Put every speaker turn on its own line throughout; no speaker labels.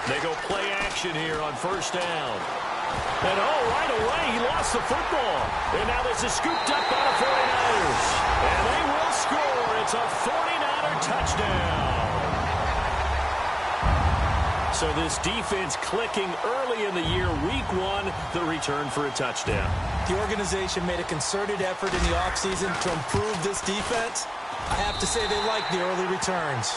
They go play action here on first down. And right away, he lost the football. And now this is scooped up by the 49ers. And they will score. It's a 49er touchdown. So this defense clicking early in the year, week one, the return for a touchdown.
The organization made a concerted effort in the offseason to improve this defense. I have to say they like the early returns.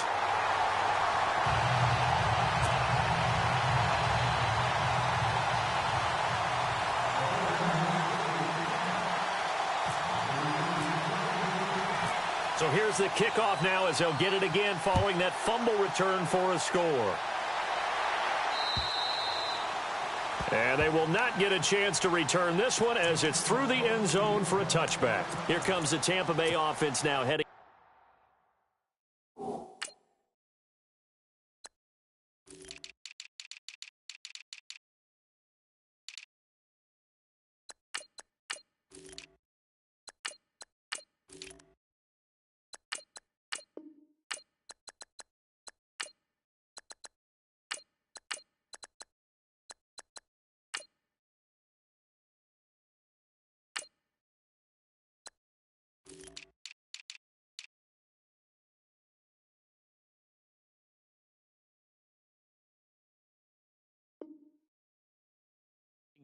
So here's the kickoff now as they'll get it again following that fumble return for a score. And they will not get a chance to return this one as it's through the end zone for a touchback. Here comes the Tampa Bay offense now heading.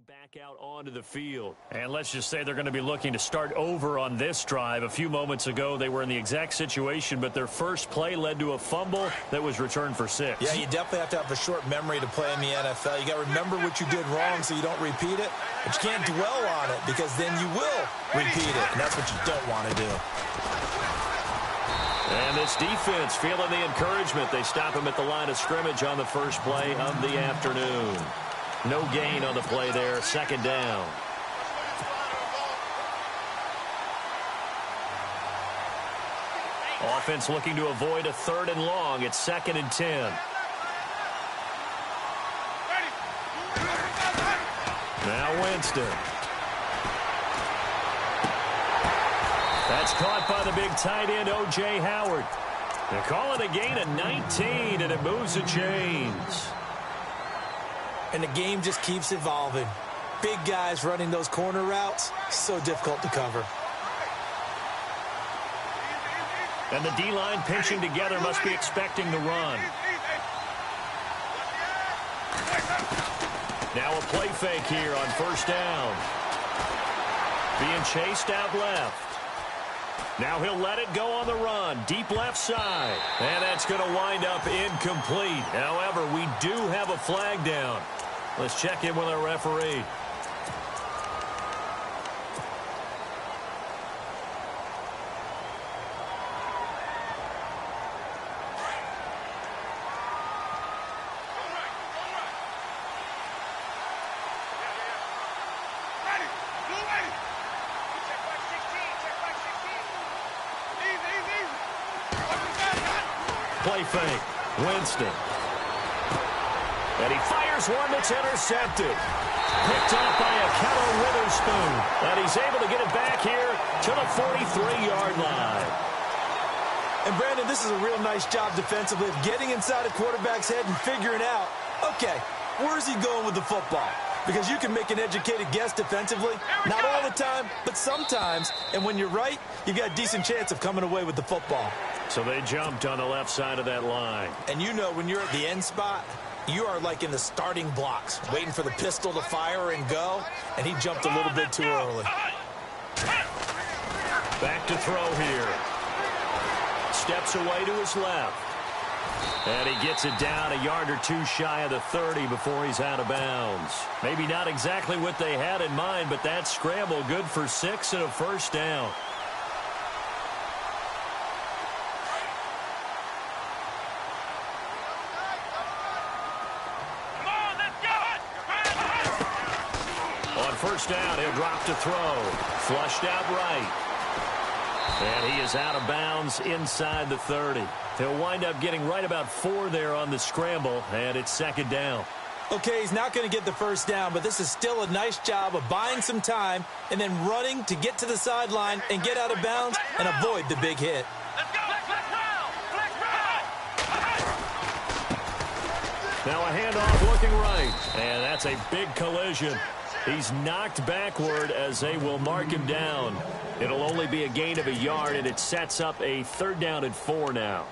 Back out onto the field. And let's just say they're going to be looking to start over on this drive. A few moments ago, they were in the exact situation, but their first play led to a fumble that was returned for 6.
Yeah, you definitely have to have a short memory to play in the NFL. You got to remember what you did wrong so you don't repeat it, but you can't dwell on it because then you will repeat it, and that's what you don't want to do.
And this defense feeling the encouragement. They stop him at the line of scrimmage on the first play of the afternoon. No gain on the play there, second down. Offense looking to avoid a 3rd and long. It's 2nd and 10. Now Winston. That's caught by the big tight end, O.J. Howard. They call it a gain of 19, and it moves the chains.
And the game just keeps evolving. Big guys running those corner routes, so difficult to cover.
And the D-line pinching together must be expecting the run. Now a play fake here on first down. Being chased out left. Now he'll let it go on the run. Deep left side. And that's going to wind up incomplete. However, we do have a flag down. Let's check in with our referee. Play fake. Winston. And he fires one that's intercepted. Picked off by a Keller Witherspoon. And he's able to get it back here to the 43-yard line.
And, Brandon, this is a real nice job defensively of getting inside a quarterback's head and figuring out, okay, where's he going with the football? Because you can make an educated guess defensively. Not all the time, but sometimes. And when you're right, you've got a decent chance of coming away with the football.
So they jumped on the left side of that line.
And you know when you're at the end spot, you are like in the starting blocks, waiting for the pistol to fire and go, and he jumped a little bit too early.
Back to throw here. Steps away to his left. And he gets it down a yard or two shy of the 30 before he's out of bounds. Maybe not exactly what they had in mind, but that scramble good for 6 and a first down. First down, he'll drop to throw. Flushed out right. And he is out of bounds inside the 30. He'll wind up getting right about 4 there on the scramble, and it's second down.
Okay, he's not going to get the first down, but this is still a nice job of buying some time and then running to get to the sideline and get out of bounds and avoid the big hit.
Now a handoff looking right, and that's a big collision. He's knocked backward as they will mark him down. It'll only be a gain of a yard, and it sets up a 3rd down and 4 now.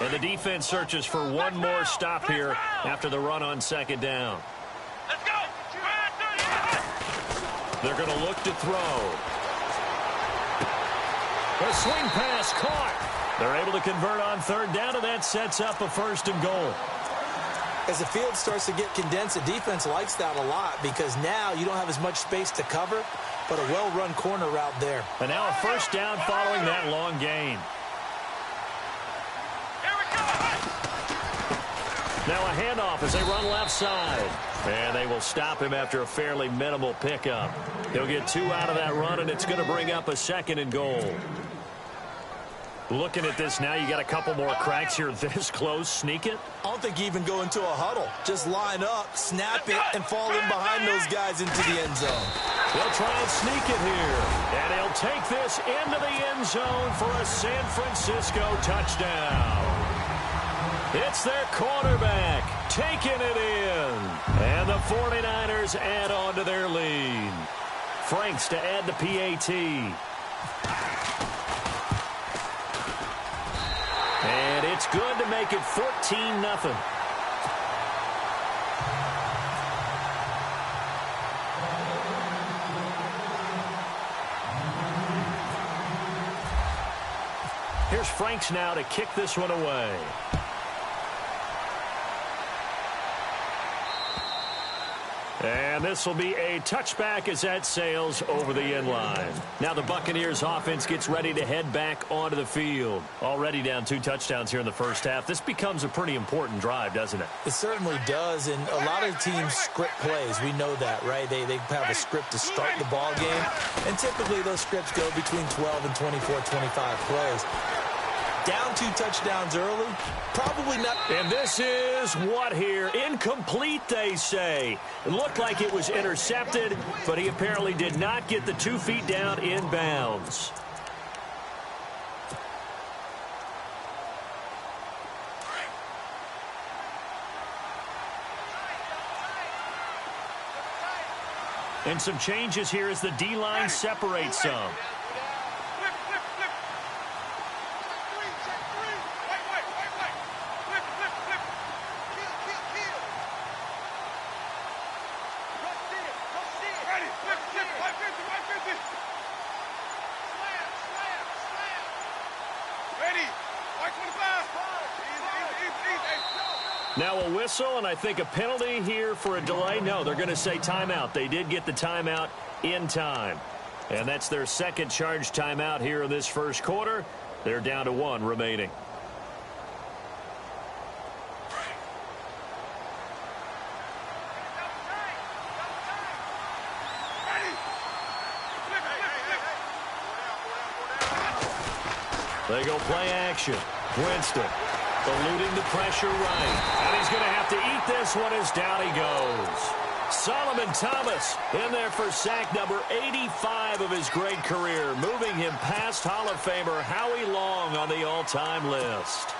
And the defense searches for one more stop here after the run on 2nd down.
Let's go.
They're going to look to throw. A swing pass caught. They're able to convert on 3rd down, and that sets up a 1st and goal.
As the field starts to get condensed, the defense likes that a lot because now you don't have as much space to cover, but a well-run corner route there.
And now a 1st down following that long gain. Now a handoff as they run left side. And they will stop him after a fairly minimal pickup. He'll get 2 out of that run, and it's going to bring up a 2nd and goal. Looking at this now, you got a couple more cracks here this close. Sneak it?
I don't think you even go into a huddle. Just line up, snap it, and fall in behind those guys into the end zone.
They'll try and sneak it here. And he'll take this into the end zone for a San Francisco touchdown. It's their quarterback taking it in. And the 49ers add on to their lead. Franks to add the PAT. And it's good to make it 14-0. Here's Franks now to kick this one away. And this will be a touchback as that sails over the end line. Now the Buccaneers offense gets ready to head back onto the field. Already down 2 touchdowns here in the first half. This becomes a pretty important drive, doesn't it?
It certainly does, and a lot of teams script plays. We know that, right? They have a script to start the ball game, and typically those scripts go between 12 and 24, 25 plays. Down 2 touchdowns early, probably not.
And this is what here? Incomplete, they say. It looked like it was intercepted, but he apparently did not get the 2 feet down in bounds. And some changes here as the D-line separates some. Now a whistle, and I think a penalty here for a delay. No, they're going to say timeout. They did get the timeout in time. And that's their 2nd charge timeout here in this first quarter. They're down to 1 remaining. They go play action. Winston eluding the pressure right. And he's going to have to eat this one as down he goes. Solomon Thomas in there for sack number 85 of his great career, moving him past Hall of Famer Howie Long on the all-time list.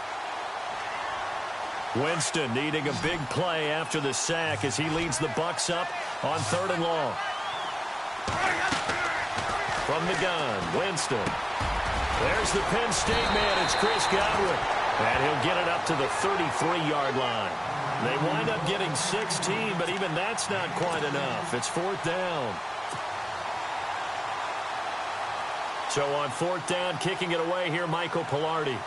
Winston needing a big play after the sack as he leads the Bucs up on 3rd and long. From the gun, Winston. There's the Penn State man. It's Chris Godwin. And he'll get it up to the 33-yard line. They wind up getting 16, but even that's not quite enough. It's 4th down. So on 4th down, kicking it away here, Michael Pilardi.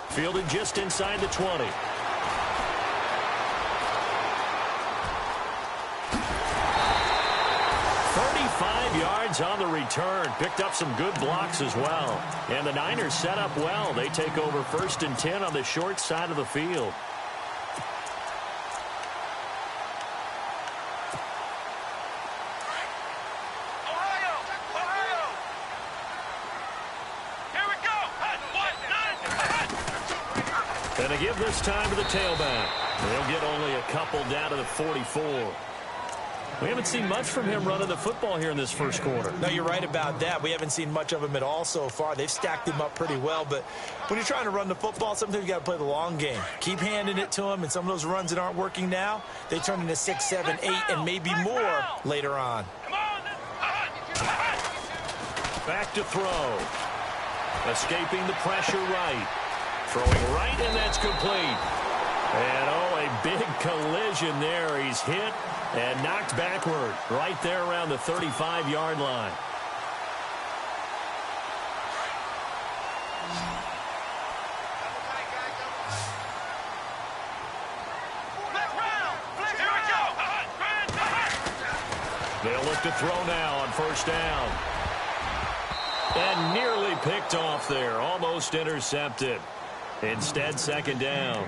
Fielded just inside the 20. Yards on the return. Picked up some good blocks as well. And the Niners set up well. They take over 1st and 10 on the short side of the field. And they give this time to the tailback. They'll get only a couple down to the 44. We haven't seen much from him running the football here in this first quarter.
No, you're right about that. We haven't seen much of him at all so far. They've stacked him up pretty well, but when you're trying to run the football, sometimes you got to play the long game. Keep handing it to him, and some of those runs that aren't working now, they turn into 6, 7, 8, and maybe more later on.
Back to throw. Escaping the pressure right. Throwing right, and that's complete. And, oh, a big collision there. He's hit and knocked backward right there around the 35-yard line. They'll look to throw now on first down. And nearly picked off there. Almost intercepted. Instead, second down.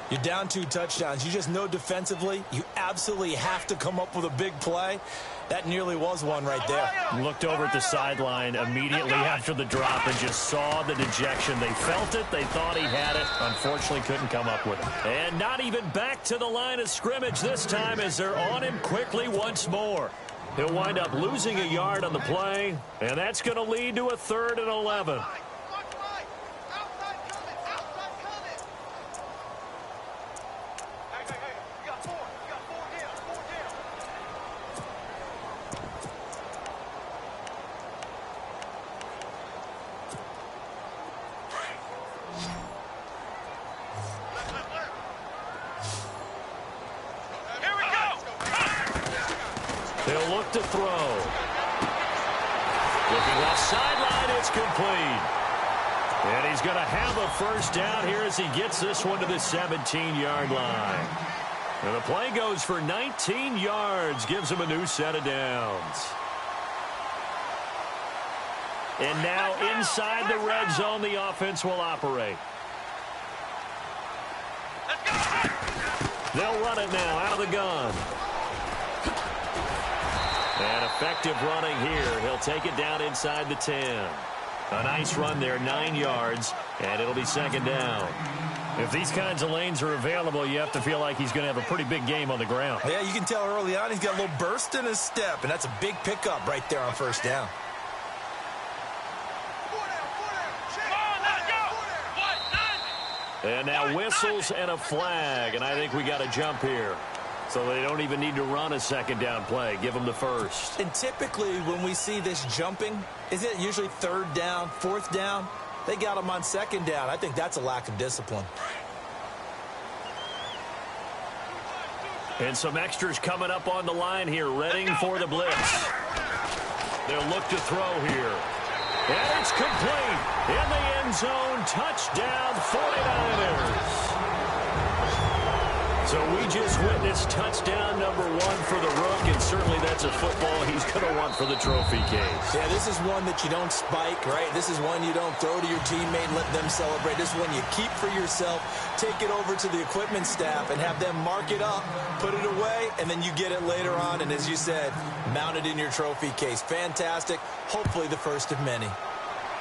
You're down 2 touchdowns. You just know defensively you absolutely have to come up with a big play. That nearly was one right there.
Looked over at the sideline immediately after the drop and just saw the dejection. They felt it. They thought he had it. Unfortunately, couldn't come up with it. And not even back to the line of scrimmage this time as they're on him quickly once more. He'll wind up losing a yard on the play, and that's going to lead to a 3rd and 11. They'll look to throw. Looking left sideline, it's complete. And he's going to have a first down here as he gets this one to the 17-yard line. And the play goes for 19 yards, gives him a new set of downs. And now inside the red zone, the offense will operate. They'll run it now out of the gun. And effective running here. He'll take it down inside the 10. A nice run there, 9 yards, and it'll be second down. If these kinds of lanes are available, you have to feel like he's going to have a pretty big game on the ground.
Yeah, you can tell early on he's got a little burst in his step, and that's a big pickup right there on first down.
And now whistles and a flag, and I think we got a jump here. So they don't even need to run a second down play. Give them the first.
And typically when we see this jumping, isn't it usually 3rd down, 4th down? They got them on 2nd down. I think that's a lack of discipline.
And some extras coming up on the line here, readying for the blitz. They'll look to throw here. And it's complete. In the end zone, touchdown 49ers. So we just witnessed touchdown number 1 for the Rook, and certainly that's a football he's going to want for the trophy case.
Yeah, this is one that you don't spike, right? This is one you don't throw to your teammate and let them celebrate. This is one you keep for yourself, take it over to the equipment staff, and have them mark it up, put it away, and then you get it later on, and as you said, mount it in your trophy case. Fantastic. Hopefully the first of many.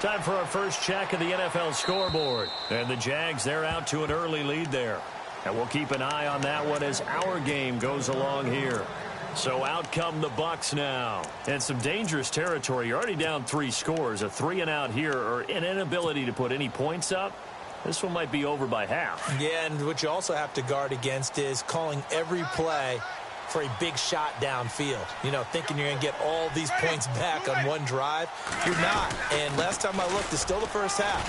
Time for our first check of the NFL scoreboard. And the Jags, they're out to an early lead there. And we'll keep an eye on that one as our game goes along here. So out come the Bucs now. And some dangerous territory. You're already down 3 scores. A 3-and-out here, or an inability to put any points up. This one might be over by half.
Yeah, and what you also have to guard against is calling every play for a big shot downfield. You know, thinking you're going to get all these points back on one drive. You're not. And last time I looked, it's still the first half.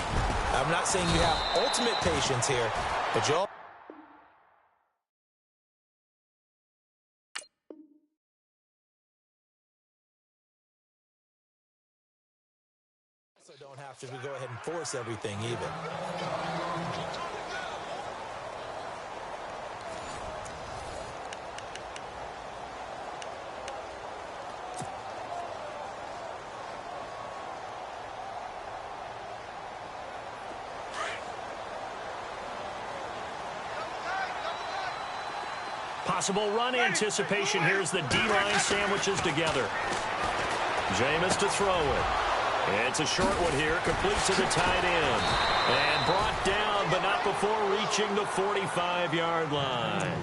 I'm not saying you have ultimate patience here, but you all also don't have to go ahead and force everything even.
Possible run anticipation. Here's the D-line sandwiches together. Jameis to throw it. It's a short one here, complete to the tight end. And brought down, but not before reaching the 45-yard line.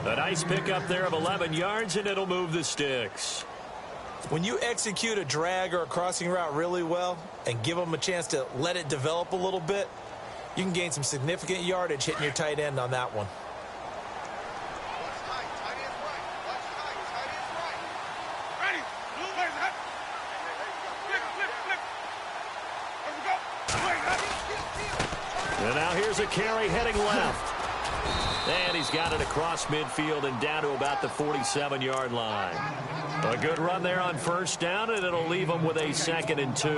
A nice pickup there of 11 yards, and it'll move the sticks.
When you execute a drag or a crossing route really well and give them a chance to let it develop a little bit, you can gain some significant yardage hitting your tight end on that one.
And now here's a carry heading left. And he's got it across midfield and down to about the 47-yard line. A good run there on first down, and it'll leave him with a 2nd and 2.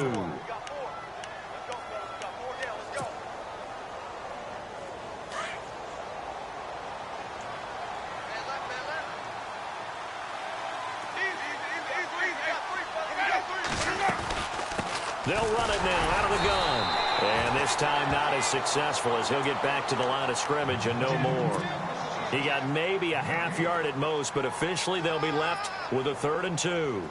They'll run it now out of the gun. And this time not as successful as he'll get back to the line of scrimmage and no more. He got maybe a half yard at most, but officially they'll be left with a 3rd and 2.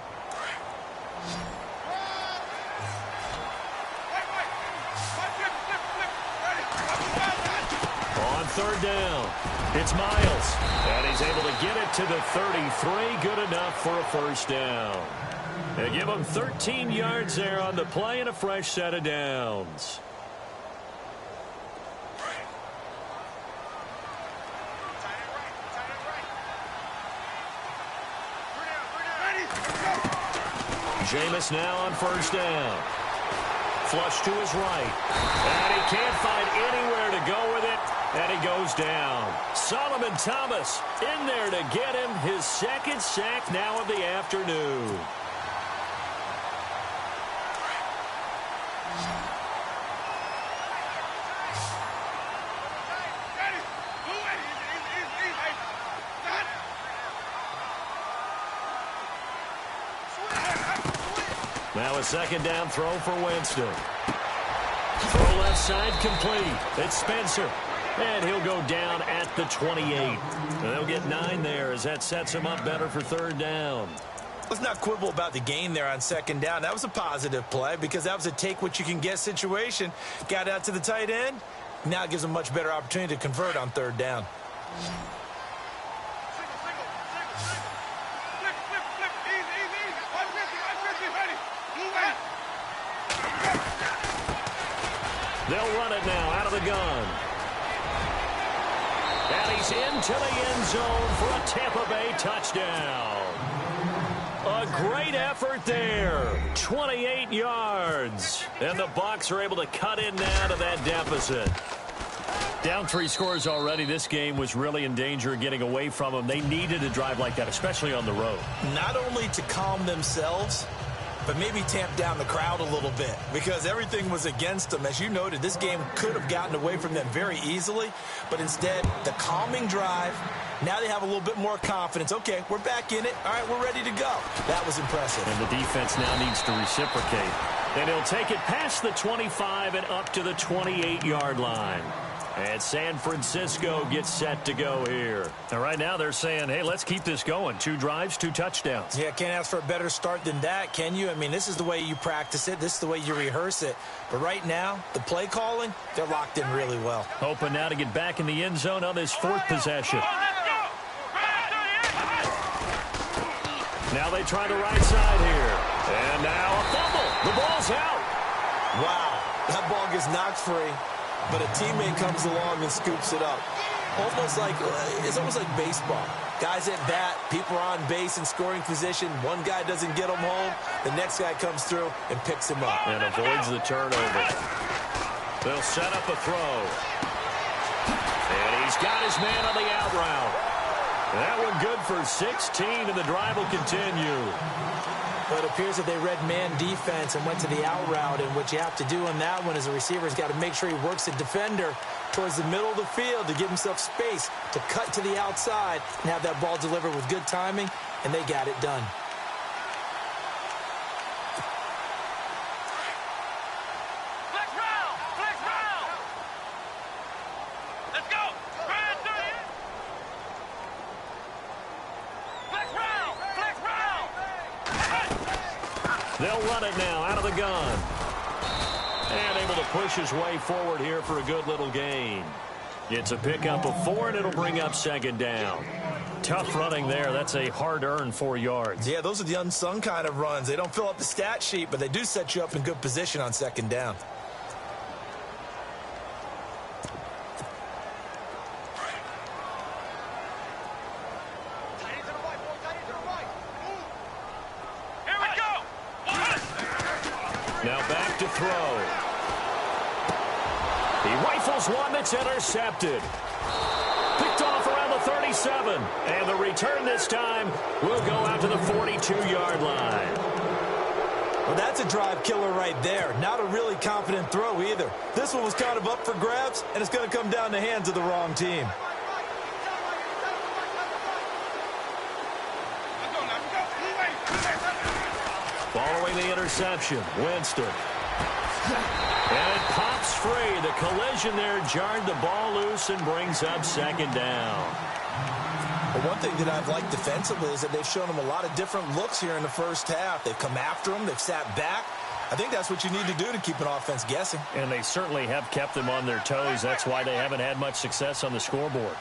On 3rd down, it's Miles. And he's able to get it to the 33. Good enough for a 1st down. They give him 13 yards there on the play and a fresh set of downs. Jameis now on 1st down. Flush to his right. And he can't find anywhere to go with it. And he goes down. Solomon Thomas in there to get him his 2nd sack now of the afternoon. Now a 2nd down throw for Winston. Throw left side complete. It's Spencer. And he'll go down at the 28. They'll get 9 there as that sets him up better for 3rd down.
Let's not quibble about the gain there on 2nd down. That was a positive play because that was a take-what-you-can-get situation. Got out to the tight end. Now it gives him a much better opportunity to convert on 3rd down.
They'll run it now out of the gun. And he's into the end zone for a Tampa Bay touchdown. A great effort there. 28 yards. And the Bucs are able to cut in now to that deficit. Down 3 scores already. This game was really in danger of getting away from them. They needed a drive like that, especially on the road.
Not only to calm themselves, but maybe tamp down the crowd a little bit because everything was against them. As you noted, this game could have gotten away from them very easily, but instead, the calming drive, now they have a little bit more confidence. Okay, we're back in it. All right, we're ready to go. That was impressive.
And the defense now needs to reciprocate. And he'll take it past the 25 and up to the 28-yard line. And San Francisco gets set to go here. And right now they're saying, hey, let's keep this going. 2 drives, 2 touchdowns.
Yeah, can't ask for a better start than that, can you? I mean, this is the way you practice it. This is the way you rehearse it. But right now, the play calling, they're locked in really well.
Hoping now to get back in the end zone on this 4th possession. Now they try the right side here. And now a fumble. The ball's out.
Wow, that ball gets knocked free. But a teammate comes along and scoops it up. It's almost like baseball. Guys at bat, people are on base in scoring position. One guy doesn't get him home. The next guy comes through and picks him up.
And avoids the turnover. They'll set up a throw. And he's got his man on the out route. That one good for 16, and the drive will continue.
But it appears that they read man defense and went to the out route, and what you have to do on that one as a receiver has got to make sure he works the defender towards the middle of the field to give himself space to cut to the outside and have that ball delivered with good timing, and they got it done. They'll run it now out of the gun.
And able to push his way forward here for a good little gain. It's a pickup of 4, and it'll bring up second down. Tough running there. That's a hard-earned 4 yards.
Yeah, those are the unsung kind of runs. They don't fill up the stat sheet, but they do set you up in good position on second down.
Now back to throw. He rifles one that's intercepted. Picked off around the 37. And the return this time will go out to the 42-yard line.
Well, that's a drive killer right there. Not a really confident throw either. This one was kind of up for grabs, and it's going to come down the hands of the wrong team.
Following the interception, Winston. And it pops free. The collision there jarred the ball loose and brings up second down.
Well, one thing that I've liked defensively is that they've shown them a lot of different looks here in the first half. They've come after them. They've sat back. I think that's what you need to do to keep an offense guessing.
And they certainly have kept them on their toes. That's why they haven't had much success on the scoreboard.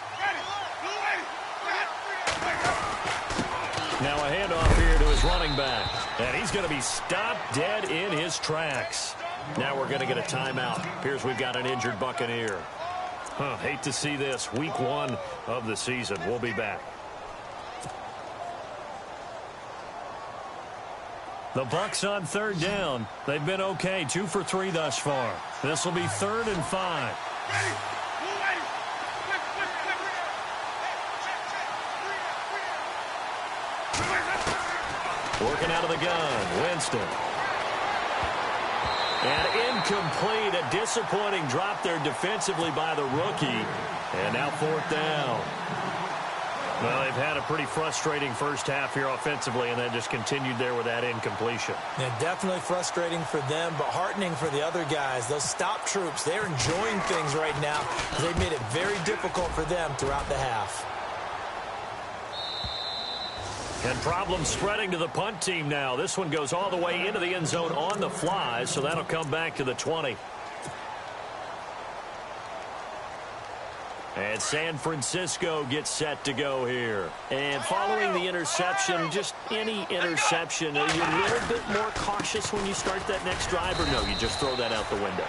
Now a handoff here to his running back. And he's going to be stopped dead in his tracks. Now we're going to get a timeout. Appears we've got an injured Buccaneer. Hate to see this. Week 1 of the season. We'll be back. The Bucs on third down. They've been okay. 2 for 3 thus far. This will be 3rd and 5. Working out of the gun, Winston. And incomplete, a disappointing drop there defensively by the rookie. And now 4th down. Well, they've had a pretty frustrating first half here offensively, and then just continued there with that incompletion.
Yeah, definitely frustrating for them, but heartening for the other guys. Those stop troops, they're enjoying things right now. They've made it very difficult for them throughout the half.
And problems spreading to the punt team now. This one goes all the way into the end zone on the fly, so that'll come back to the 20. And San Francisco gets set to go here. And following the interception, just any interception, are you a little bit more cautious when you start that next drive, or no, you just throw that out the window?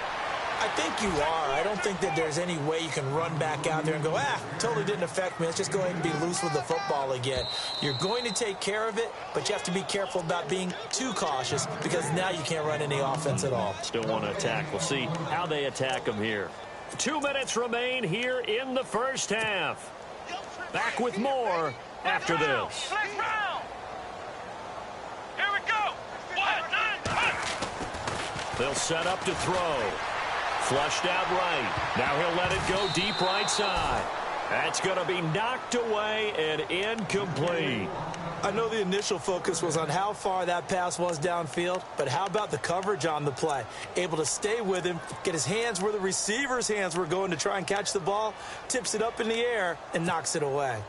I think you are. I don't think that there's any way you can run back out there and go, totally didn't affect me. Let's just go ahead and be loose with the football again. You're going to take care of it, but you have to be careful about being too cautious because now you can't run any offense at all.
Still want to attack. We'll see how they attack them here. 2 minutes remain here in the first half. Back with more after this.
Here we go.
They'll set up to throw. Flushed out right. Now he'll let it go deep right side. That's going to be knocked away and incomplete.
I know the initial focus was on how far that pass was downfield, but how about the coverage on the play? Able to stay with him, get his hands where the receiver's hands were going to try and catch the ball, tips it up in the air, and knocks it away.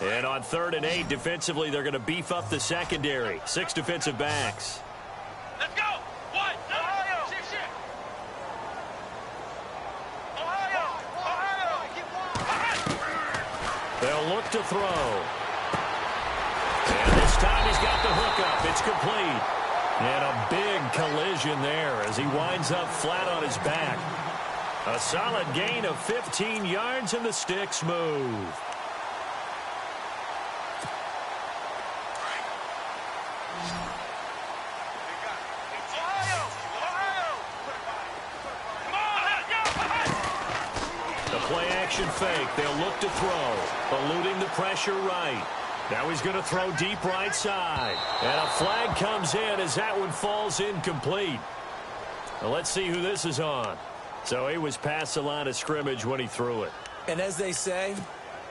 And on 3rd and 8, defensively, they're going to beef up the secondary. 6 defensive backs.
Let's go. What? Ohio.
They'll look to throw. And this time he's got the hook up. It's complete. And a big collision there as he winds up flat on his back. A solid gain of 15 yards and the sticks move. Play-action fake. They'll look to throw. Eluding the pressure right. Now he's going to throw deep right side. And a flag comes in as that one falls incomplete. Now let's see who this is on. So he was past the line of scrimmage when he threw it.
And as they say,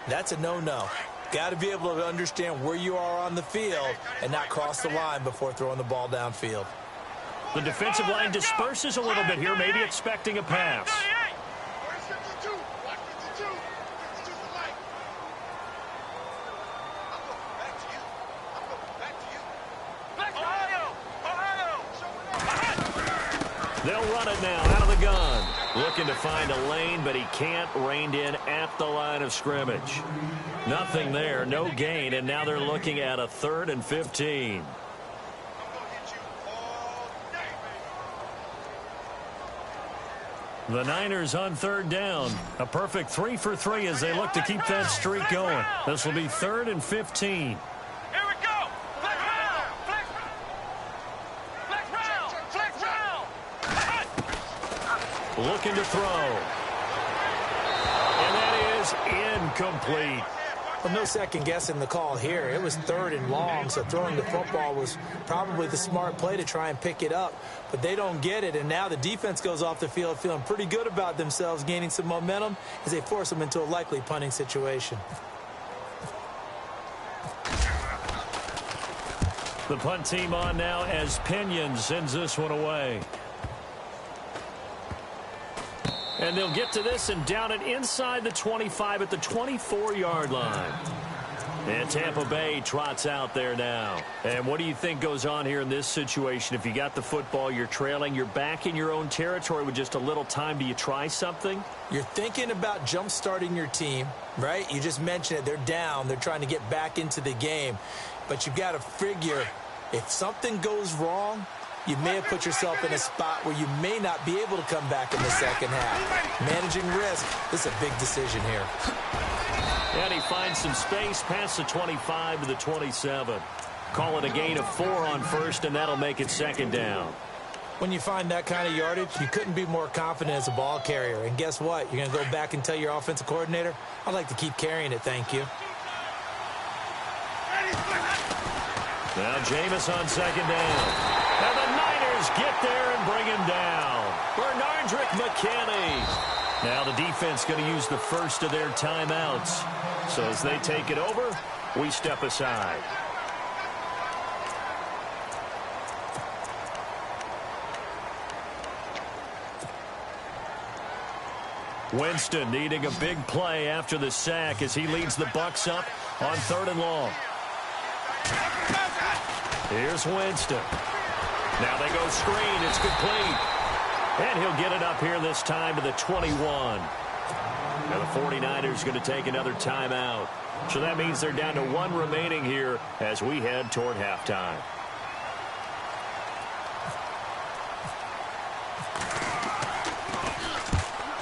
that's a no-no. Got to be able to understand where you are on the field and not cross the line before throwing the ball downfield.
The defensive line disperses a little bit here, maybe expecting a pass. They'll run it now out of the gun. Looking to find a lane, but he can't. Reined in at the line of scrimmage. Nothing there, no gain, and now they're looking at a 3rd and 15. The Niners on 3rd down. A perfect 3 for 3 as they look to keep that streak going. This will be 3rd and 15.
Here we go. Flex round. Flex round.
Looking to throw. And that is incomplete.
Well, no second guessing the call here. It was 3rd and long, so throwing the football was probably the smart play to try and pick it up. But they don't get it, and now the defense goes off the field feeling pretty good about themselves, gaining some momentum as they force them into a likely punting situation.
The punt team on now as Pinion sends this one away. And they'll get to this and down it inside the 25 at the 24-yard line. And Tampa Bay trots out there now. And what do you think goes on here in this situation? If you got the football, you're trailing, you're back in your own territory with just a little time. Do you try something?
You're thinking about jump-starting your team, right? You just mentioned it. They're down. They're trying to get back into the game. But you've got to figure if something goes wrong, you may have put yourself in a spot where you may not be able to come back in the second half. Managing risk, this is a big decision here.
And he finds some space past the 25 to the 27. Call it a gain of 4 on 1st, and that'll make it 2nd down.
When you find that kind of yardage, you couldn't be more confident as a ball carrier. And guess what? You're going to go back and tell your offensive coordinator, I'd like to keep carrying it, thank you.
Now Jameis on 2nd down. And the Niners get there and bring him down. Bernardrick McKinney. Now the defense going to use the first of their timeouts. So as they take it over, we step aside. Winston needing a big play after the sack as he leads the Bucs up on 3rd and long. Here's Winston. Now they go screen. It's complete. And he'll get it up here this time to the 21. Now the 49ers going to take another timeout. So that means they're down to 1 remaining here as we head toward halftime.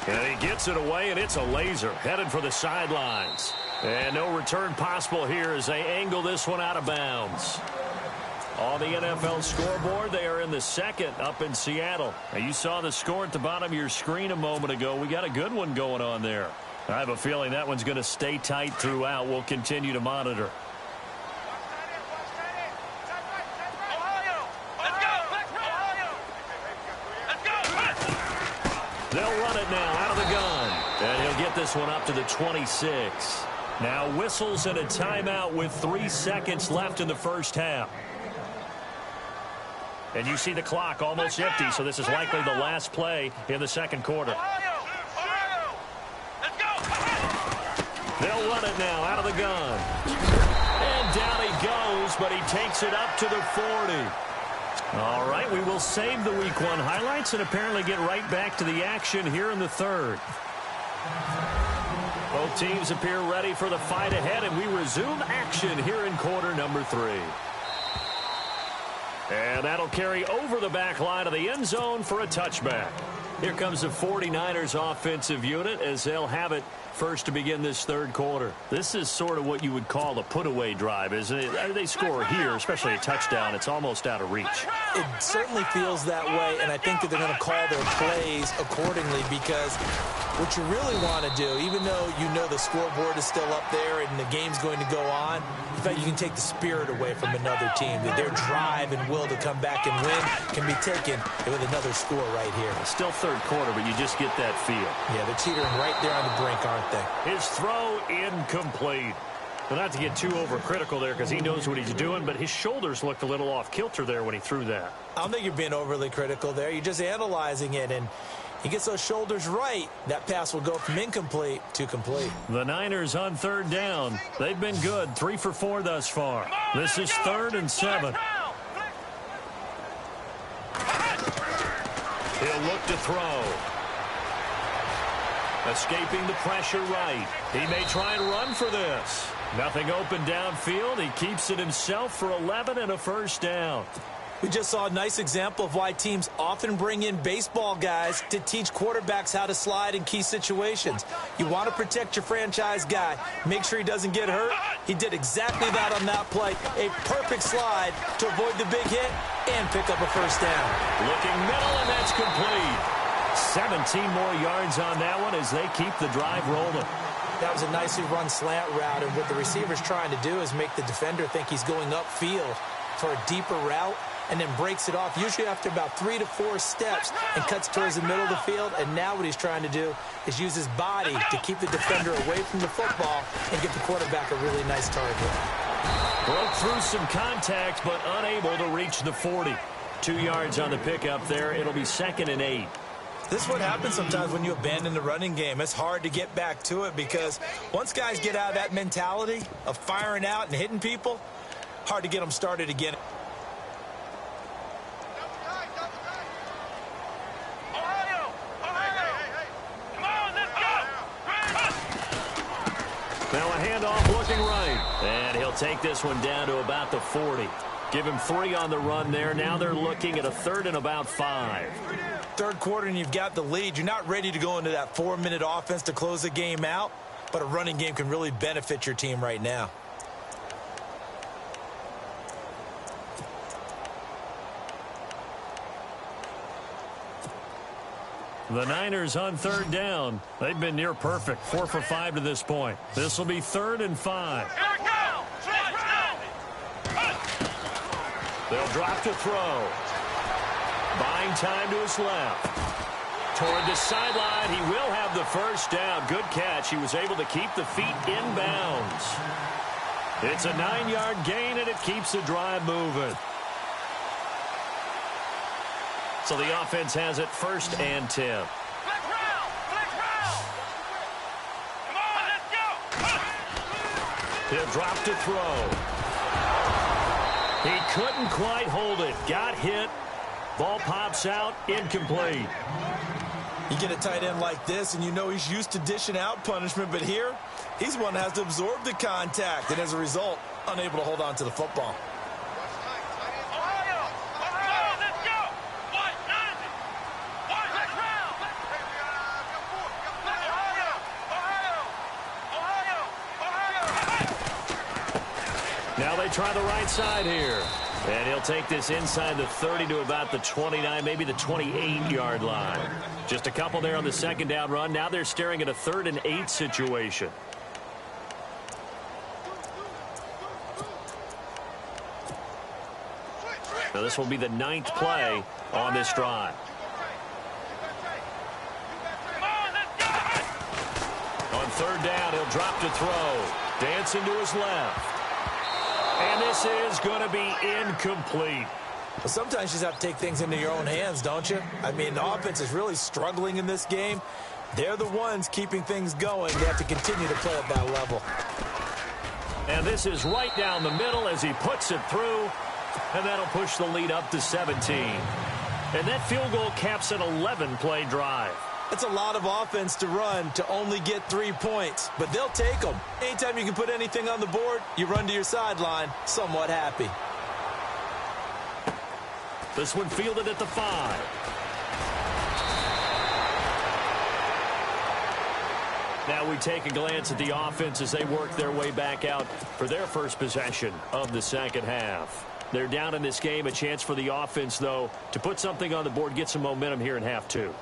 And he gets it away, and it's a laser headed for the sidelines. And no return possible here as they angle this one out of bounds. On the NFL scoreboard, they are in the 2nd up in Seattle. Now, you saw the score at the bottom of your screen a moment ago. We got a good one going on there. I have a feeling that one's going to stay tight throughout. We'll continue to monitor. They'll run it now out of the gun. And he'll get this one up to the 26. Now whistles and a timeout with 3 seconds left in the first half. And you see the clock almost empty, so this is likely the last play in the second quarter. They'll run it now out of the gun. And down he goes, but he takes it up to the 40. All right, we will save the Week 1 highlights and apparently get right back to the action here in the 3rd. Both teams appear ready for the fight ahead, and we resume action here in quarter number 3. And that'll carry over the back line of the end zone for a touchback. Here comes the 49ers offensive unit as they'll have it first to begin this 3rd quarter. This is sort of what you would call a put-away drive, isn't it? They score here, especially a touchdown. It's almost out of reach.
It certainly feels that way, and I think that they're going to call their plays accordingly because what you really want to do, even though you know the scoreboard is still up there and the game's going to go on, in fact, you can take the spirit away from another team. That their drive and will to come back and win can be taken with another score right here.
Still 3rd quarter, but you just get that feel.
Yeah, they're teetering right there on the brink, aren't they?
His throw incomplete. Well, not to get too overcritical there because he knows what he's doing, but his shoulders looked a little off kilter there when he threw that.
I don't think you're being overly critical there. You're just analyzing it, and he gets those shoulders right. That pass will go from incomplete to complete.
The Niners on 3rd down. They've been good. 3 for 4 thus far. This is 3rd and 7. He'll look to throw. Escaping the pressure right. He may try and run for this. Nothing open downfield. He keeps it himself for 11 and a first down.
We just saw a nice example of why teams often bring in baseball guys to teach quarterbacks how to slide in key situations. You want to protect your franchise guy. Make sure he doesn't get hurt. He did exactly that on that play. A perfect slide to avoid the big hit and pick up a first down.
Looking middle, and that's complete. 17 more yards on that one as they keep the drive rolling.
That was a nicely run slant route, and what the receiver's trying to do is make the defender think he's going upfield for a deeper route, and then breaks it off, usually after about 3 to 4 steps, and cuts towards the middle of the field. And now what he's trying to do is use his body to keep the defender away from the football and get the quarterback a really nice target.
Broke through some contact, but unable to reach the 40. 2 yards on the pickup there. It'll be 2nd and 8.
This is what happens sometimes when you abandon the running game. It's hard to get back to it because once guys get out of that mentality of firing out and hitting people, hard to get them started again.
Now a handoff looking right. And he'll take this one down to about the 40. Give him 3 on the run there. Now they're looking at a 3rd and about 5.
Third quarter and you've got the lead. You're not ready to go into that 4-minute offense to close the game out, but a running game can really benefit your team right now.
The Niners on 3rd down. They've been near perfect. 4 for 5 to this point. This will be 3rd and 5.
Here we go!
They'll drop to throw. Buying time to his left. Toward the sideline, he will have the first down. Good catch. He was able to keep the feet in bounds. It's a 9-yard gain, and it keeps the drive moving. So the offense has it 1st and 10.
Flex round! Flex round! Come on, let's go!
He'll drop to throw. He couldn't quite hold it. Got hit. Ball pops out, incomplete.
You get a tight end like this, and you know he's used to dishing out punishment, but here, he's one that has to absorb the contact, and as a result, unable to hold on to the football.
Now they try the right side here. And he'll take this inside the 30 to about the 29, maybe the 28-yard line. Just a couple there on the 2nd down run. Now they're staring at a 3rd and 8 situation. So this will be the 9th play on this drive. On 3rd down, he'll drop to throw. Dancing to his left. And this is going to be incomplete.
Well, sometimes you just have to take things into your own hands, don't you? I mean, the offense is really struggling in this game. They're the ones keeping things going. They have to continue to play at that level.
And this is right down the middle as he puts it through. And that'll push the lead up to 17. And that field goal caps an 11-play drive.
It's a lot of offense to run to only get 3 points, but they'll take them. Anytime you can put anything on the board, you run to your sideline somewhat happy.
This one fielded at the 5. Now we take a glance at the offense as they work their way back out for their first possession of the 2nd half. They're down in this game. A chance for the offense, though, to put something on the board, get some momentum here in half 2.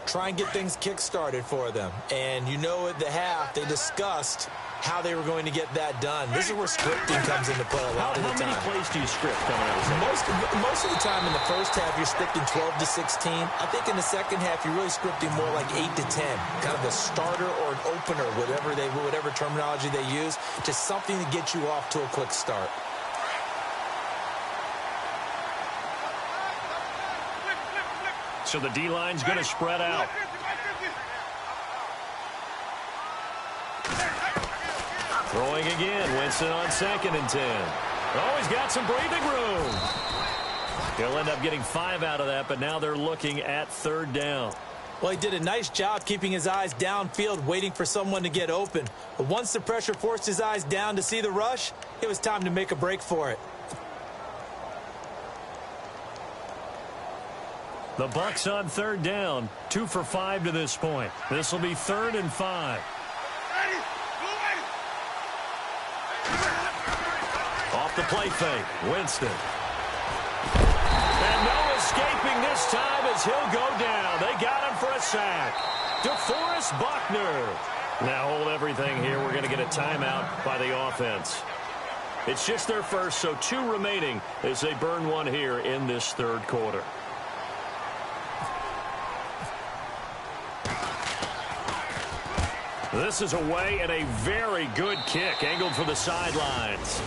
Try and get things kick-started for them. And you know at the half, they discussed how they were going to get that done. This is where scripting comes into play a lot of the time.
How many plays do you script coming out of the
Most of the time in the first half, you're scripting 12 to 16. I think in the second half, you're really scripting more like 8 to 10. Kind of a starter or an opener, whatever terminology they use. Just something to get you off to a quick start.
So the D-line's going to spread out. Throwing again. Winston on 2nd and 10. Oh, he's got some breathing room. He'll end up getting 5 out of that, but now they're looking at 3rd down.
Well, he did a nice job keeping his eyes downfield, waiting for someone to get open. But once the pressure forced his eyes down to see the rush, it was time to make a break for it.
The Bucs on 3rd down, 2 for 5 to this point. This will be 3rd and 5. Off the play fake, Winston. And no escaping this time as he'll go down. They got him for a sack. DeForest Buckner. Now hold everything here. We're going to get a timeout by the offense. It's just their first, so 2 remaining as they burn one here in this 3rd quarter. This is away and a very good kick angled for the sidelines.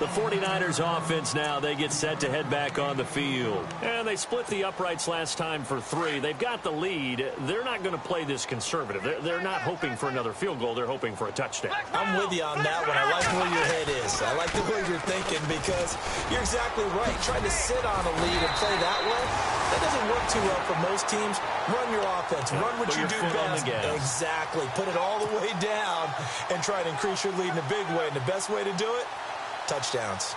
The 49ers offense now, they get set to head back on the field. And they split the uprights last time for 3. They've got the lead. They're not going to play this conservative. They're not hoping for another field goal. They're hoping for a touchdown.
I'm with you on that one. I like where your head is. I like the way you're thinking because you're exactly right. Trying to sit on a lead and play that way, that doesn't work too well for most teams. Run your offense. Run what you do best. Exactly. Put it all the way down and try to increase your lead in a big way. And the best way to do it, touchdowns.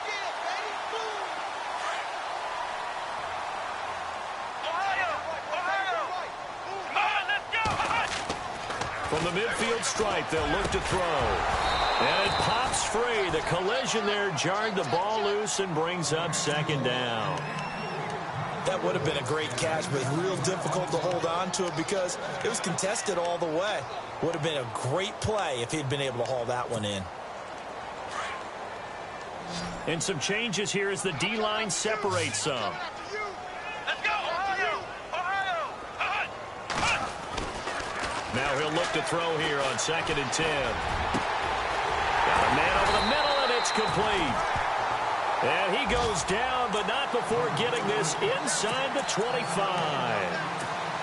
From the midfield stripe, they'll look to throw. And it pops free. The collision there jarred the ball loose and brings up 2nd down.
That would have been a great catch, but real difficult to hold on to it because it was contested all the way. Would have been a great play if he'd been able to haul that one in.
And some changes here as the D-line separates some.
Let's go, Ohio! Ohio!
Now he'll look to throw here on 2nd and 10. Got a man over the middle, and it's complete. And he goes down, but not before getting this inside the 25.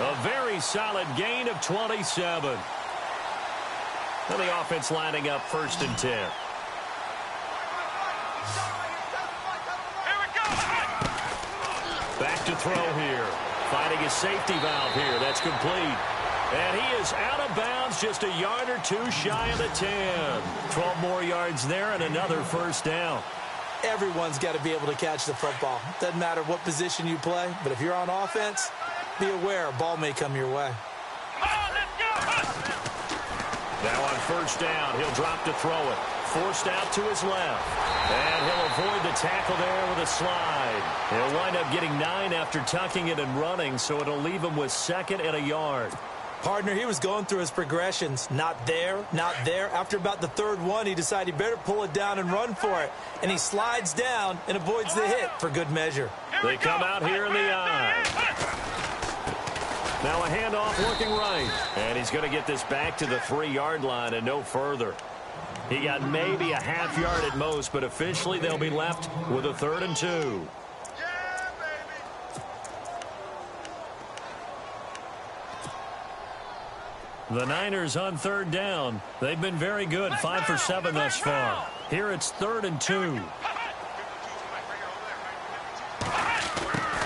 A very solid gain of 27. And the offense lining up 1st and 10. Back to throw here. Finding his safety valve here. That's complete. And he is out of bounds, just a yard or 2 shy of the 10. 12 more yards there and another 1st down.
Everyone's got to be able to catch the football. Doesn't matter what position you play, but if you're on offense, be aware a ball may come your way.
Now on 1st down, he'll drop to throw it. Forced out to his left. And he'll avoid the tackle there with a slide. He'll wind up getting 9 after tucking it and running, so it'll leave him with 2nd and a yard.
Partner, he was going through his progressions. Not there, not there. After about the 3rd one, he decided he better pull it down and run for it. And he slides down and avoids the hit for good measure.
They come out here in the eye. Now a handoff looking right. And he's going to get this back to the 3-yard line and no further. He got maybe a half yard at most, but officially they'll be left with a 3rd and 2. The Niners on 3rd down. They've been very good, 5 for 7 thus far. Here it's 3rd and 2.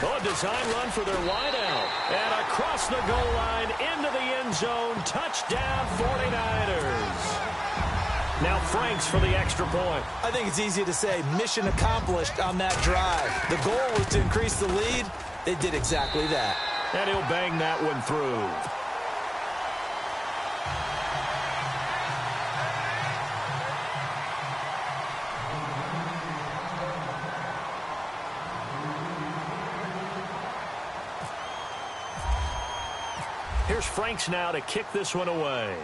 Oh, a design run for their wideout. And across the goal line into the end zone. Touchdown 49ers. Now Franks for the extra point.
I think it's easy to say mission accomplished on that drive. The goal was to increase the lead. They did exactly that.
And he'll bang that one through. Here's Franks now to kick this one away.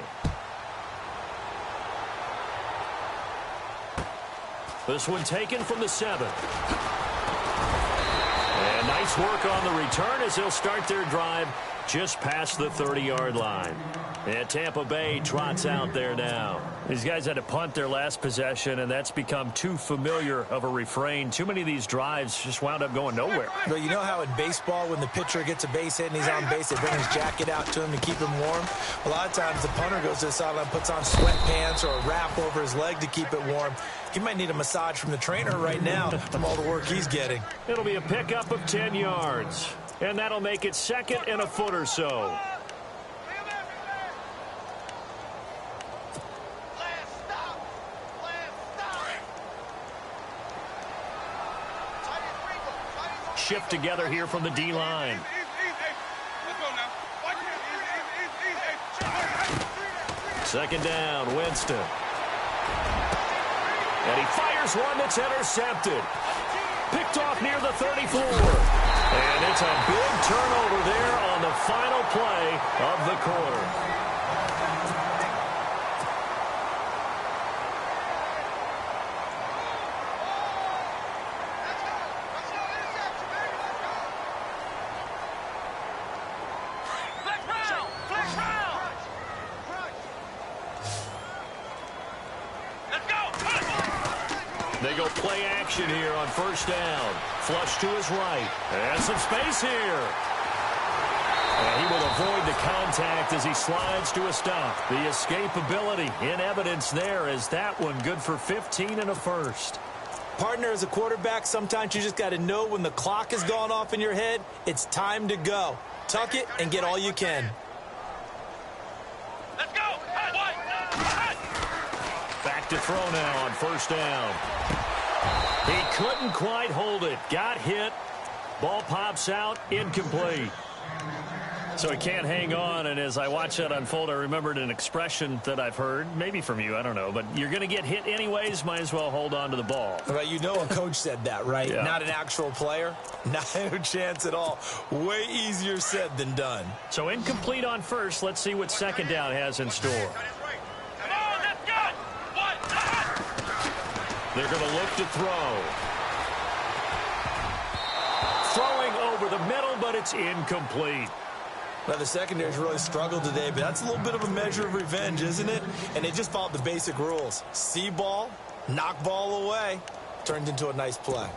This one taken from the 7. And nice work on the return as they'll start their drive just past the 30-yard line. And Tampa Bay trots out there now. These guys had to punt their last possession, and that's become too familiar of a refrain. Too many of these drives just wound up going nowhere.
Well, you know how in baseball, when the pitcher gets a base hit and he's on base, they bring his jacket out to him to keep him warm? A lot of times the punter goes to the sideline, puts on sweatpants or a wrap over his leg to keep it warm. He might need a massage from the trainer right now from all the work he's getting.
It'll be a pickup of 10 yards, and that'll make it second and a foot or so. Shift together here from the D-line. Second down, Winston. And he fires one that's intercepted. Picked off near the 34. And it's a big turnover there on the final play of the quarter. They go play action here on first down. Flush to his right. And some space here. And he will avoid the contact as he slides to a stop. The escapability in evidence there as that one good for 15 and a first.
Partner, as a quarterback, sometimes you just got to know when the clock has gone off in your head, it's time to go. Tuck it and get all you can.
Let's go.
Back to throw now on first down. He couldn't quite hold it. Got hit. Ball pops out. Incomplete. So he can't hang on, and as I watch that unfold, I remembered an expression that I've heard, maybe from you, I don't know, but you're going to get hit anyways, might as well hold on to the ball.
Well, you know a coach said that, right?
Yeah.
Not an actual player. Not a chance at all. Way easier said than done.
So incomplete on first. Let's see what second down has in store.
Come on, let's go.
They're going to look to throw. Throwing over the middle, but it's incomplete.
Now, the secondary's really struggled today, but that's a little bit of a measure of revenge, isn't it? And they just followed the basic rules. See ball, knock ball away. Turned into a nice play.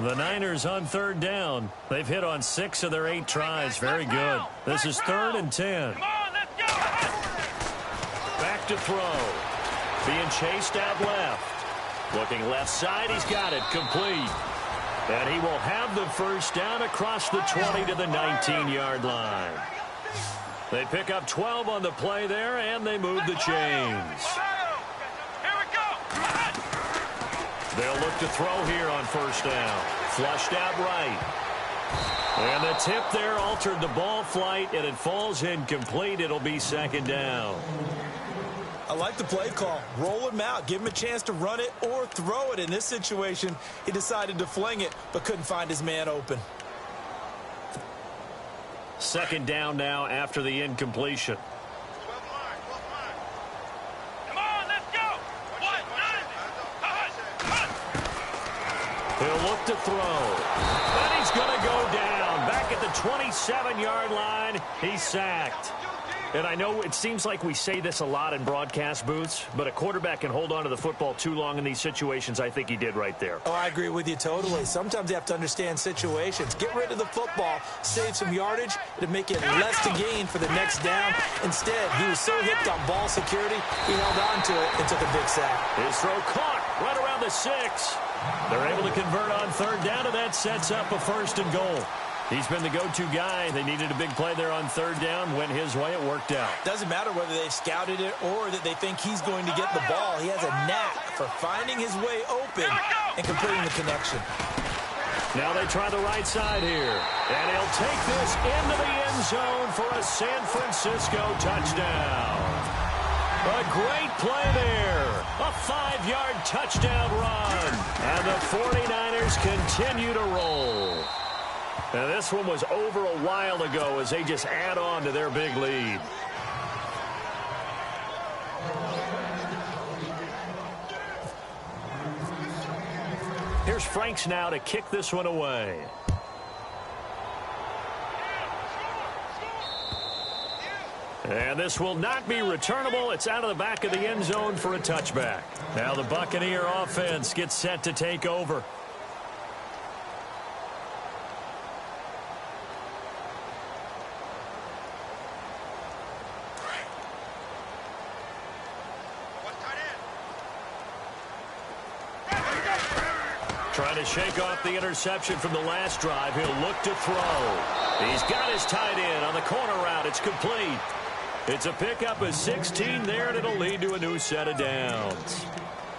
The Niners on third down. They've hit on 6 of their 8 tries. Very good. This is 3rd and 10.
Come on, let's go.
Back to throw. Being chased out left. Looking left side. He's got it. Complete. And he will have the first down across the 20 to the 19-yard line. They pick up 12 on the play there, and they move the chains.
Here we go.
They'll look to throw here on first down. Flushed out right. And the tip there altered the ball flight, and it falls incomplete. It'll be second down.
I like the play call. Roll him out. Give him a chance to run it or throw it. In this situation, he decided to fling it, but couldn't find his man open.
Second down now after the incompletion.
Come on, let's go.
He'll look to throw. And he's going to go down. Back at the 27-yard line, he's sacked. And I know it seems like we say this a lot in broadcast booths, but a quarterback can hold on to the football too long in these situations. I think he did right there.
Oh, I agree with you totally. Sometimes you have to understand situations. Get rid of the football, save some yardage to make it less to gain for the next down. Instead, he was so hipped on ball security, he held on to it and took a big sack.
His throw caught right around the 6. They're able to convert on third down, and that sets up a 1st and goal. He's been the go-to guy. They needed a big play there on third down. Went his way. It worked out.
Doesn't matter whether they've scouted it or that they think he's going to get the ball. He has a knack for finding his way open and completing the connection.
Now they try the right side here. And he'll take this into the end zone for a San Francisco touchdown. A great play there. A 5-yard touchdown run. And the 49ers continue to roll. Now, this one was over a while ago as they just add on to their big lead. Here's Franks now to kick this one away. And this will not be returnable. It's out of the back of the end zone for a touchback. Now the Buccaneer offense gets set to take over. Trying to shake off the interception from the last drive. He'll look to throw. He's got his tight end on the corner route. It's complete. It's a pickup of 16 there, and it'll lead to a new set of downs.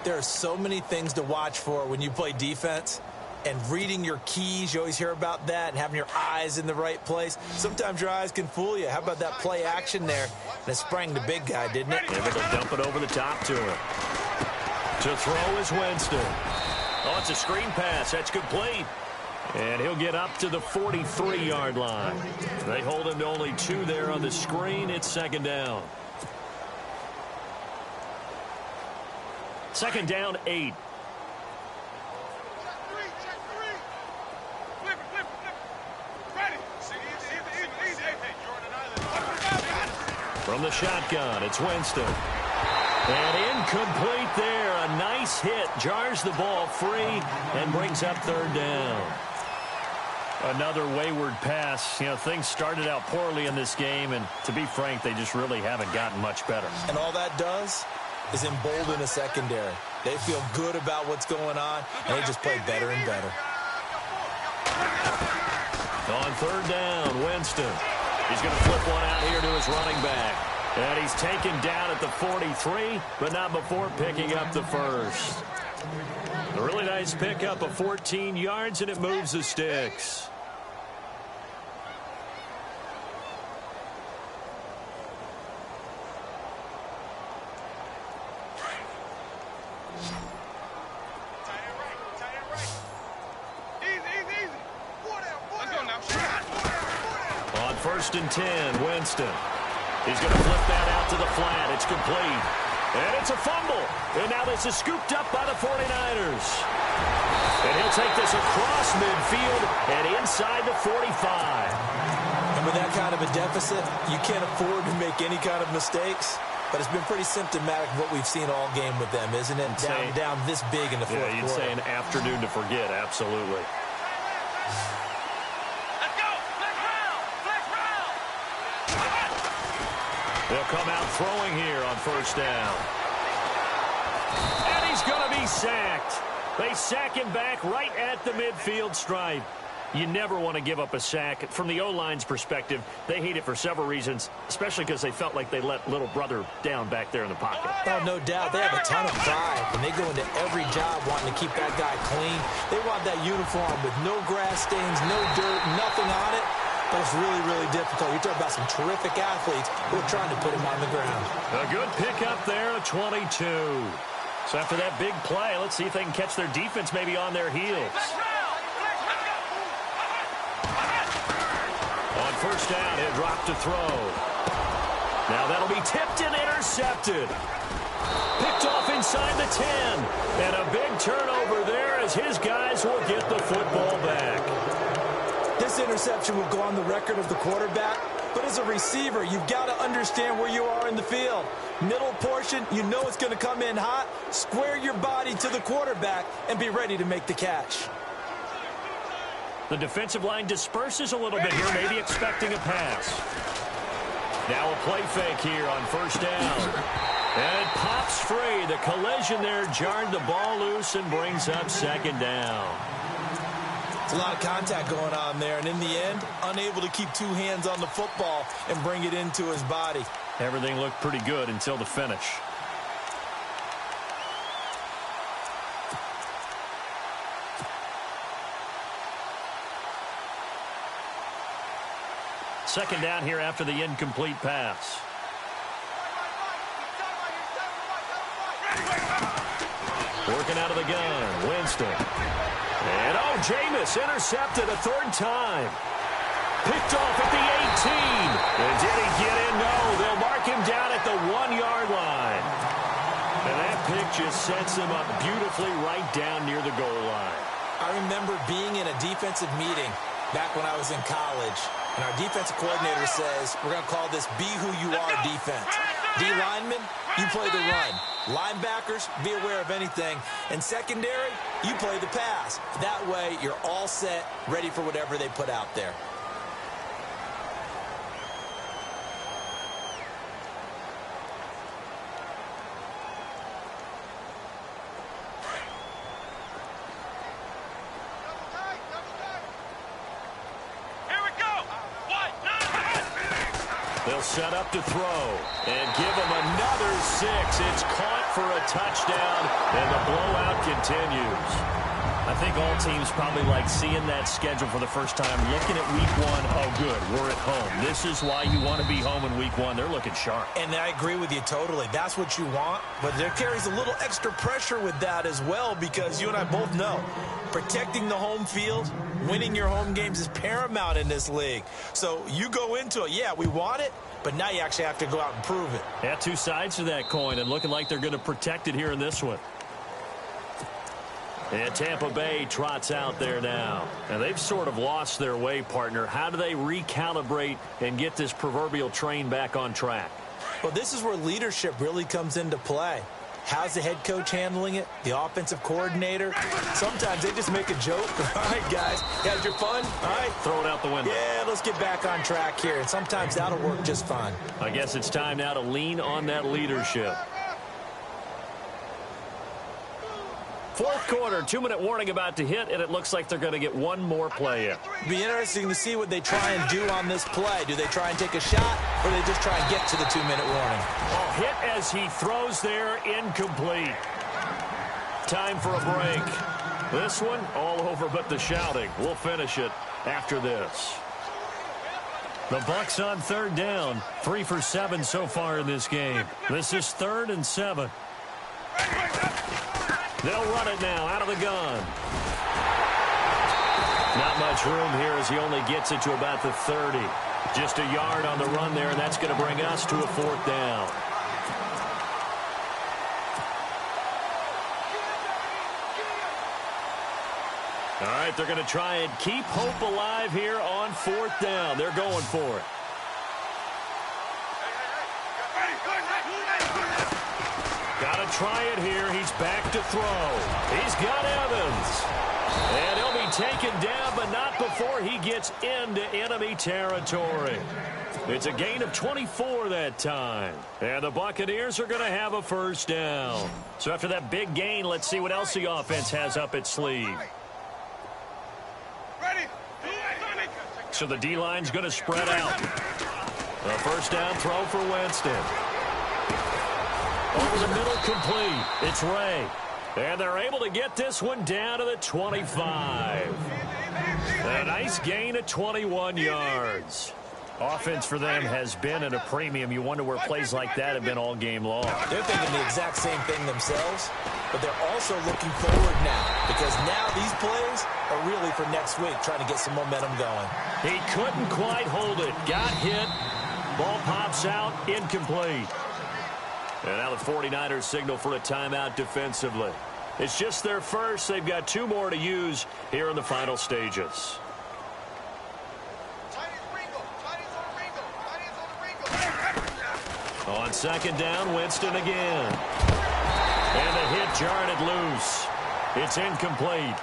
There are so many things to watch for when you play defense. And reading your keys, you always hear about that, and having your eyes in the right place. Sometimes your eyes can fool you. How about that play action there? And it sprang the big guy, didn't it?
Able to dump it over the top to him. To throw is Winston. Oh, it's a screen pass. That's complete. And he'll get up to the 43-yard line. They hold him to only 2 there on the screen. It's second down. Second down, 8. From the shotgun, it's Winston. And incomplete there. A nice hit. Jars the ball free and brings up third down. Another wayward pass. You know, things started out poorly in this game, and to be frank, they just really haven't gotten much better.
And all that does is embolden a secondary. They feel good about what's going on, and they just play better and better.
On third down, Winston. He's going to flip one out here to his running back. And he's taken down at the 43, but not before picking up the first. A really nice pickup of 14 yards, and it moves the sticks. On first and 10, Winston. He's going to flip that out to the flat. It's complete. And it's a fumble. And now this is scooped up by the 49ers. And he'll take this across midfield and inside the 45.
And with that kind of a deficit, you can't afford to make any kind of mistakes. But it's been pretty symptomatic of what we've seen all game with them, isn't it? Down this big in the fourth quarter.
Yeah, you'd say an afternoon to forget. Absolutely. They'll come out throwing here on first down. And he's going to be sacked. They sack him back right at the midfield stripe. You never want to give up a sack. From the O-line's perspective, they hate it for several reasons, especially because they felt like they let little brother down back there in the pocket.
Oh, no doubt. They have a ton of pride, and they go into every job wanting to keep that guy clean. They want that uniform with no grass stains, no dirt, nothing on it. But it's really, really difficult. You're talking about some terrific athletes who are trying to put him on the ground.
A good pickup there, a 22. So after that big play, let's see if they can catch their defense maybe on their heels. On first down, he'll drop to throw. Now that'll be tipped and intercepted. Picked off inside the 10. And a big turnover there as his guys will get the football back.
This interception will go on the record of the quarterback, but as a receiver, you've got to understand where you are in the field. Middle portion, you know it's going to come in hot. Square your body to the quarterback and be ready to make the catch.
The defensive line disperses a little bit here, maybe expecting a pass. Now a play fake here on first down. And it pops free. The collision there jarred the ball loose and brings up second down.
A lot of contact going on there, and in the end, unable to keep 2 hands on the football and bring it into his body.
Everything looked pretty good until the finish. Second down here after the incomplete pass. Working out of the gun, Winston. And, oh, Jameis intercepted a third time. Picked off at the 18. And did he get in? No, they'll mark him down at the 1-yard line. And that pick just sets him up beautifully right down near the goal line.
I remember being in a defensive meeting back when I was in college, And our defensive coordinator says we're going to call this be who you are defense. D linemen, you play the run. Linebackers, be aware of anything. And secondary, you play the pass. That way, you're all set, ready for whatever they put out there.
They'll set up to throw and give him another 6. It's caught for a touchdown, and the blowout continues. I think all teams probably like seeing that schedule for the first time, looking at week 1. Oh, good, we're at home. This is why you want to be home in week 1. They're looking sharp.
And I agree with you totally. That's what you want, but there carries a little extra pressure with that as well, because you and I both know protecting the home field, winning your home games is paramount in this league. So you go into it, yeah, we want it, but now you actually have to go out and prove it.
Yeah, two sides to that coin, and looking like they're going to protect it here in this one. And Tampa Bay trots out there now. And they've sort of lost their way, partner. How do they recalibrate and get this proverbial train back on track?
Well, this is where leadership really comes into play. How's the head coach handling it? The offensive coordinator? Sometimes they just make a joke. All right, guys, had your fun? All right.
Throw it out the window.
Yeah, let's get back on track here. And sometimes that'll work just fine.
I guess it's time now to lean on that leadership. Fourth quarter, 2-minute warning about to hit, and it looks like they're going to get one more play in.
It'll be interesting to see what they try and do on this play. Do they try and take a shot, or do they just try and get to the 2-minute warning?
Oh, hit as he throws there, incomplete. Time for a break. This one, all over but the shouting. We'll finish it after this. The Bucs on third down, 3 for 7 so far in this game. This is 3rd and 7. They'll run it now out of the gun. Not much room here as he only gets it to about the 30. Just a yard on the run there, and that's going to bring us to a 4th down. All right, they're going to try and keep hope alive here on 4th down. They're going for it. Got to try it here. He's back to throw. He's got Evans. And he'll be taken down, but not before he gets into enemy territory. It's a gain of 24 that time. And the Buccaneers are going to have a 1st down. So after that big gain, let's see what else the offense has up its sleeve. So the D-line's going to spread out. A 1st down throw for Winston. Over the middle, complete. It's Ray. And they're able to get this one down to the 25. A nice gain of 21 yards. Offense for them has been at a premium. You wonder where plays like that have been all game long.
They're thinking the exact same thing themselves, but they're also looking forward now, because now these plays are really for next week, trying to get some momentum going.
He couldn't quite hold it. Got hit. Ball pops out. Incomplete. And now the 49ers signal for a timeout defensively. It's just their first. They've got 2 more to use here in the final stages. On 2nd down, Winston again. And the hit jarred it loose. It's incomplete.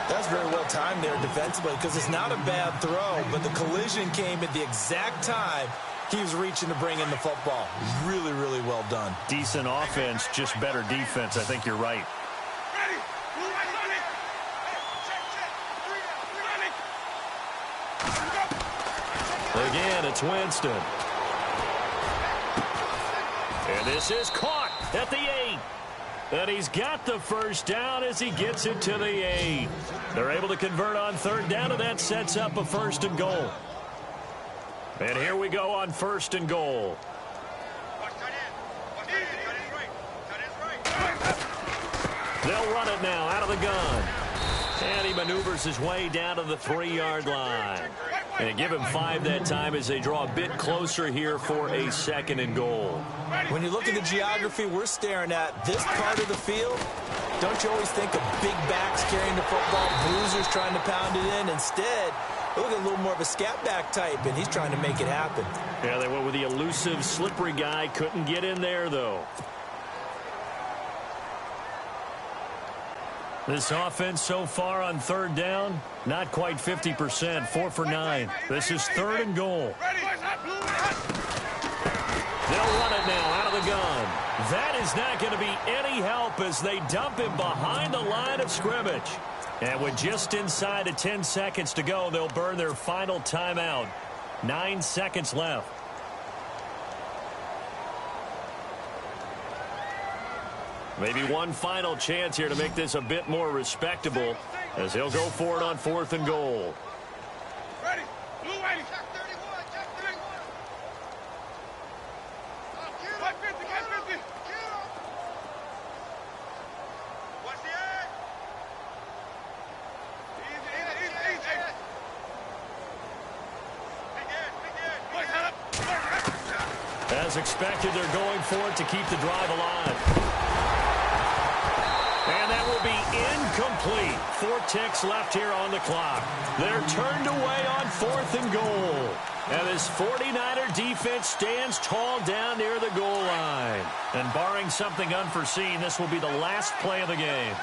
That's very well timed there defensively, because it's not a bad throw, but the collision came at the exact time he was reaching to bring in the football. Really, really well done.
Decent offense, just better defense. I think you're right. Again, it's Winston. And this is caught at the 8. And he's got the 1st down as he gets it to the 8. They're able to convert on 3rd down, and that sets up a 1st and goal. And here we go on 1st and goal. They'll run it now out of the gun. And he maneuvers his way down to the 3-yard line. And give him 5 that time as they draw a bit closer here for a 2nd and goal.
When you look at the geography we're staring at, this part of the field, don't you always think of big backs carrying the football, bruisers trying to pound it in? Instead, They look a little more of a scat back type, and he's trying to make it happen.
Yeah, they went with the elusive, slippery guy. Couldn't get in there, though. This offense so far on third down, not quite 50%, 4 for 9. This is 3rd and goal. They'll run it now out of the gun. That is not going to be any help as they dump him behind the line of scrimmage. And with just inside of 10 seconds to go, they'll burn their final timeout. 9 seconds left. Maybe one final chance here to make this a bit more respectable as he'll go for it on 4th and goal.
Ready. Blue, ready. Check 31. Check 31. Get 50. Get 50. Watch the edge. Easy. Big edge.
As expected, they're going for it to keep the drive alive. And that will be incomplete. 4 ticks left here on the clock. They're turned away on 4th and goal. And this 49er defense stands tall down near the goal line. And barring something unforeseen, this will be the last play of the game.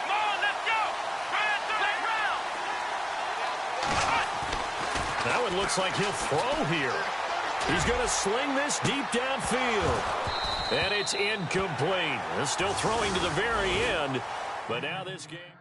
Come on, let's go.
That one looks like he'll throw here. He's going to sling this deep downfield. And it's incomplete. They're still throwing to the very end. But now this game...